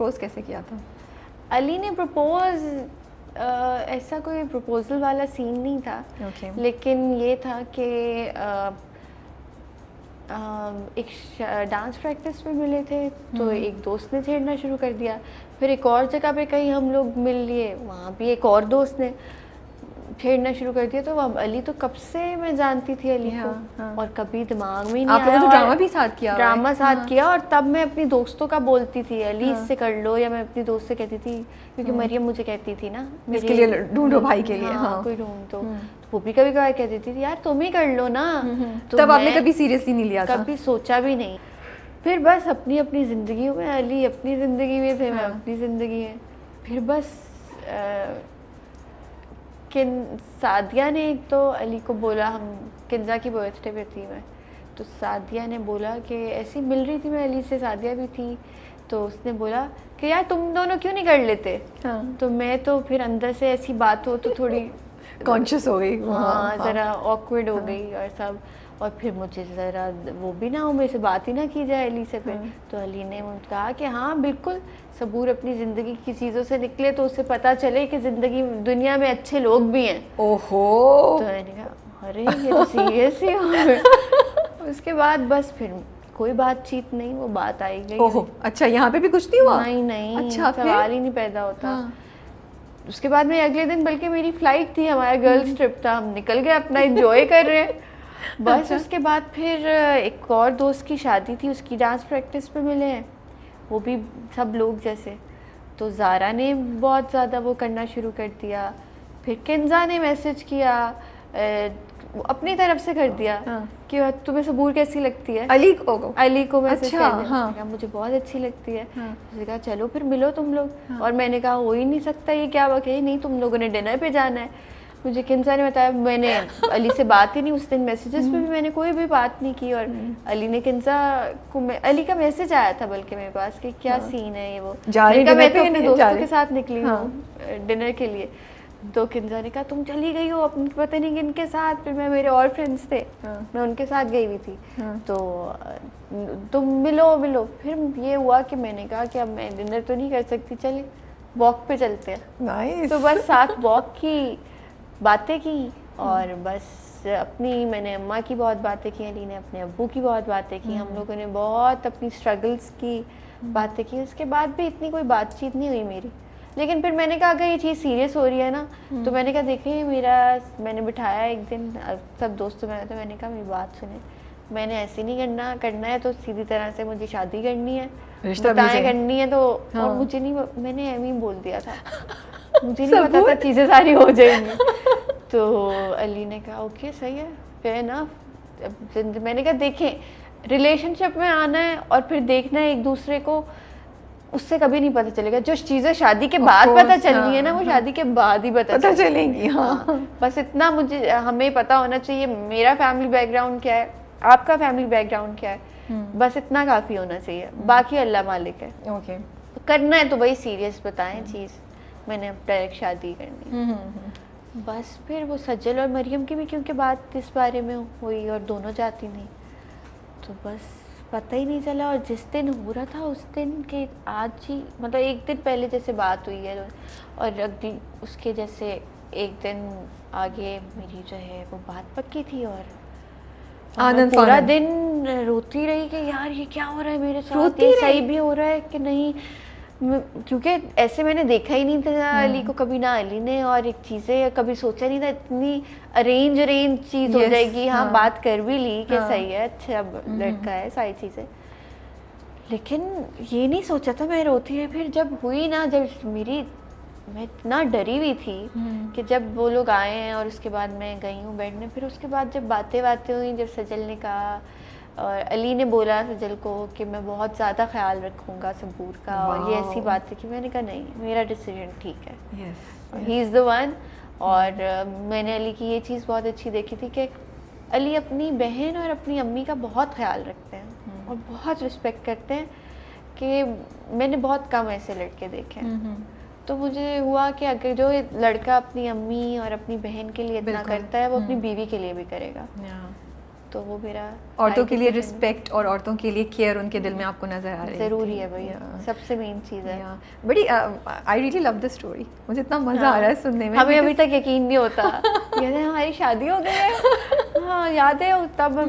Propose कैसे किया था? अली ने प्रपोज ऐसा कोई प्रपोजल वाला सीन नहीं था, लेकिन ये था कि एक डांस प्रैक्टिस में मिले थे तो एक दोस्त ने छेड़ना शुरू कर दिया, फिर एक और जगह पे कहीं हम लोग मिल लिए, वहाँ भी एक और दोस्त ने छेड़ना शुरू कर दिया। तो अब अली तो कब से मैं जानती थी अली को, और कभी दिमाग में ही नहीं आया। तो ड्रामा भी साथ किया, ड्रामा साथ किया, और तब मैं अपनी दोस्तों का बोलती थी अली इससे कर लो, या मैं अपनी दोस्त से कहती थी, क्योंकि मरियम मुझे कहती थी ना इसके लिए ढूंढो भाई के लिए, कोई ढूंढ तो वो भी कभी कभार कहती थी यार तुम ही कर लो ना। तो तब आपने कभी सीरियसली नहीं लिया था? कभी सोचा भी नहीं। फिर बस अपनी अपनी जिंदगी में, अली अपनी जिंदगी में थे, मैं अपनी जिंदगी में। फिर बस सादिया ने एक तो अली को बोला, हम किंजा की बर्थडे पे थी मैं, तो सादिया ने बोला कि ऐसी मिल रही थी मैं अली से, सादिया भी थी, तो उसने बोला कि यार तुम दोनों क्यों नहीं कर लेते। तो मैं तो फिर अंदर से ऐसी बात हो तो थोड़ी कॉन्शियस हो गई, ज़रा ऑकवर्ड हो गई और सब, और फिर मुझे ज़रा वो भी ना हो, मेरे से बात ही ना की जाए अली से फिर। तो अली ने मुझे कहा कि हाँ बिल्कुल, सबूर अपनी ज़िंदगी की चीज़ों से निकले तो उसे पता चले कि ज़िंदगी दुनिया में अच्छे लोग भी हैं। ओहो। तो मैंने कहा अरे ये तो सीरियस ही हो। उसके बाद बस फिर कोई बातचीत नहीं, वो बात आई गई। ओहो, अच्छा, यहाँ पे भी कुछ नहीं हुआ? नहीं, अच्छा, सवाल ही नहीं पैदा होता। उसके बाद में अगले दिन, बल्कि मेरी फ्लाइट थी, हमारा गर्ल्स ट्रिप था, हम निकल गए अपना एंजॉय कर रहे हैं बस। उसके बाद फिर एक और दोस्त की शादी थी, उसकी डांस प्रैक्टिस पे मिले हैं, वो भी सब लोग जैसे। तो ज़ारा ने बहुत ज़्यादा वो करना शुरू कर दिया, फिर किंजा ने मैसेज किया, अपनी तरफ से कर दिया कि तुम्हें सबूर कैसी लगती है। अली को मैसेज कर दिया, मुझे बहुत अच्छी लगती है। उसने कहा चलो फिर मिलो तुम लोग। और मैंने कहा हो ही नहीं सकता, ये क्या बात है, नहीं तुम लोगों ने डिनर पे जाना है। मुझे किंजा ने बताया, मैंने अली से बात ही नहीं, उस दिन मैसेजेस पे भी मैंने कोई भी बात नहीं की। और अली ने किंजा को, अली का मैसेज आया था बल्कि मेरे पास कि क्या सीन है ये वो, मैं तो अपने दोस्तों के साथ निकली हूँ डिनर के लिए। तो किंजा ने कहा तुम चली गई हो अपने पता नहीं किन के साथ। फिर मैं, मेरे और फ्रेंड्स थे, मैं उनके साथ गई हुई थी। तो तुम मिलो। फिर ये हुआ कि मैंने कहा कि अब मैं डिनर तो नहीं कर सकती, चले वॉक पे चलते हैं। तो बस साथ वॉक की, बातें की, और बस अपनी, मैंने अम्मा की बहुत बातें की, अली ने अपने अब्बू की बहुत बातें की, हम लोगों ने बहुत अपनी स्ट्रगल्स की बातें की। उसके बाद भी इतनी कोई बातचीत नहीं हुई मेरी। लेकिन फिर मैंने कहा अगर ये चीज़ सीरियस हो रही है ना, तो मैंने कहा देखिए मैंने बिठाया एक दिन, सब दोस्तों में, तो मैंने कहा मेरी बात सुने, मैंने ऐसे नहीं करना है तो सीधी तरह से मुझे शादी करनी है, बताएं करनी है तो। और मुझे नहीं, मैंने एम ही बोल दिया था, मुझे नहीं पता था चीज़ें सारी हो जाएंगी। तो अली ने कहा ओके सही है, फेयर इनफ। मैंने कहा देखें, रिलेशनशिप में आना है और फिर देखना है एक दूसरे को, उससे कभी नहीं पता चलेगा। जो चीज़ें शादी के बाद पता चलनी है ना, वो शादी के बाद ही पता चलेंगी। बस इतना मुझे, हमें पता होना चाहिए मेरा फैमिली बैकग्राउंड क्या है, आपका फैमिली बैकग्राउंड क्या है, बस इतना काफ़ी होना चाहिए, बाकी अल्लाह मालिक है। ओके, करना है तो भाई सीरियस बताएं चीज़, मैंने अब डायरेक्ट शादी करनी। बस फिर वो सज्जल और मरियम की भी क्योंकि बात इस बारे में हुई और दोनों जाती नहीं, तो बस पता ही नहीं चला। और जिस दिन हो रहा था उस दिन के आज ही, मतलब एक दिन पहले जैसे बात हुई है, और अगली उसके जैसे एक दिन आगे मेरी जो है वो बात पक्की थी। और पूरा दिन रोती रही कि यार ये क्या हो रहा है मेरे साथ, ये सही भी हो रहा है कि नहीं, क्योंकि ऐसे मैंने देखा ही नहीं था अली को कभी, ना अली ने, और एक चीज़ें कभी सोचा नहीं था इतनी अरेंज चीज़ हो जाएगी। हाँ, बात कर भी ली कि सही है, अच्छा लड़का है, सारी चीज़ें, लेकिन ये नहीं सोचा था। मैं रोती रही, फिर जब हुई ना, जब मैं इतना डरी हुई थी कि जब वो लोग आए हैं और उसके बाद मैं गई हूँ बैठने, फिर उसके बाद जब बातें हुई, जब सजल ने कहा और अली ने बोला सजल को कि मैं बहुत ज़्यादा ख्याल रखूँगा सबूर का, और ये ऐसी बात है कि मैंने कहा नहीं, मेरा डिसीजन ठीक है, ही इज़ द वन। और मैंने अली की ये चीज़ बहुत अच्छी देखी थी कि अली अपनी बहन और अपनी अम्मी का बहुत ख्याल रखते हैं और बहुत रिस्पेक्ट करते हैं, कि मैंने बहुत कम ऐसे लड़के देखे हैं। तो मुझे हुआ कि अगर जो लड़का अपनी अम्मी और अपनी बहन के लिए इतना करता है, वो अपनी बीवी के लिए भी करेगा। तो वो मेरा औरतों के लिए life decision रिस्पेक्ट और औरतों के लिए केयर उनके दिल में आपको नजर आ रही है। जरूरी है भैया, Yeah. सबसे मेन चीज़ है। बड़ी I really love the story, मुझे इतना मजा आ रहा है सुनने में। हमें अभी तक यकीन नहीं होता, कहते हैं हमारी शादी हो गई है। हाँ याद है तब